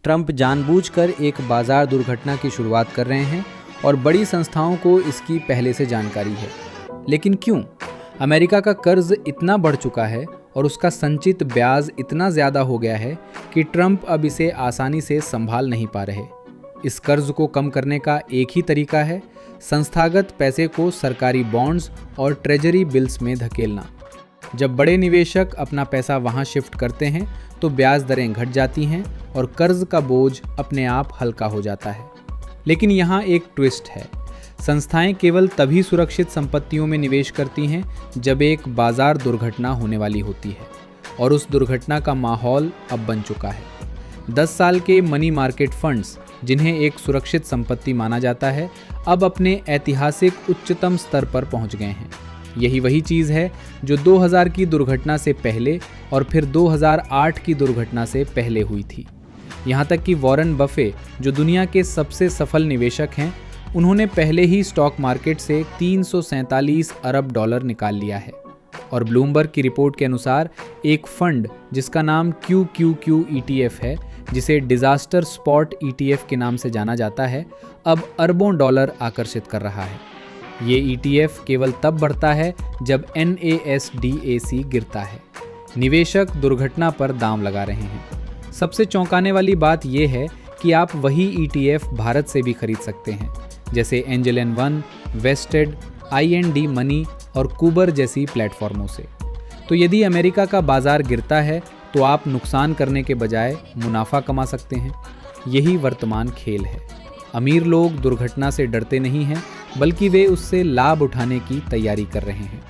Trump जानबूझकर एक बाजार दुर्घटना की शुरुआत कर रहे हैं और बड़ी संस्थाओं को इसकी पहले से जानकारी है। लेकिन क्यों? अमेरिका का कर्ज इतना बढ़ चुका है और उसका संचित ब्याज इतना ज़्यादा हो गया है कि ट्रंप अब इसे आसानी से संभाल नहीं पा रहे। इस कर्ज को कम करने का एक ही तरीका है, संस्थागत पैसे को सरकारी बॉन्ड्स और ट्रेजरी बिल्स में धकेलना। जब बड़े निवेशक अपना पैसा वहां शिफ्ट करते हैं तो ब्याज दरें घट जाती हैं और कर्ज का बोझ अपने आप हल्का हो जाता है। लेकिन यहाँ एक ट्विस्ट है, संस्थाएं केवल तभी सुरक्षित संपत्तियों में निवेश करती हैं जब एक बाजार दुर्घटना होने वाली होती है, और उस दुर्घटना का माहौल अब बन चुका है। 10 साल के मनी मार्केट फंड्स, जिन्हें एक सुरक्षित संपत्ति माना जाता है, अब अपने ऐतिहासिक उच्चतम स्तर पर पहुंच गए हैं। यही वही चीज़ है जो 2000 की दुर्घटना से पहले और फिर 2008 की दुर्घटना से पहले हुई थी। यहाँ तक कि वॉरेन बफे, जो दुनिया के सबसे सफल निवेशक हैं, उन्होंने पहले ही स्टॉक मार्केट से 347 अरब डॉलर निकाल लिया है। और ब्लूमबर्ग की रिपोर्ट के अनुसार एक फंड जिसका नाम QQQ ETF है, जिसे डिजास्टर स्पॉट ETF के नाम से जाना जाता है, अब अरबों डॉलर आकर्षित कर रहा है। ये ETF केवल तब बढ़ता है जब NASDAQ गिरता है। निवेशक दुर्घटना पर दांव लगा रहे हैं। सबसे चौंकाने वाली बात यह है कि आप वही ETF भारत से भी खरीद सकते हैं, जैसे Angel and one, Vested, IND money और कुबर जैसी प्लेटफॉर्मों से। तो यदि अमेरिका का बाजार गिरता है तो आप नुकसान करने के बजाय मुनाफा कमा सकते हैं। यही वर्तमान खेल है। अमीर लोग दुर्घटना से डरते नहीं हैं, बल्कि वे उससे लाभ उठाने की तैयारी कर रहे हैं।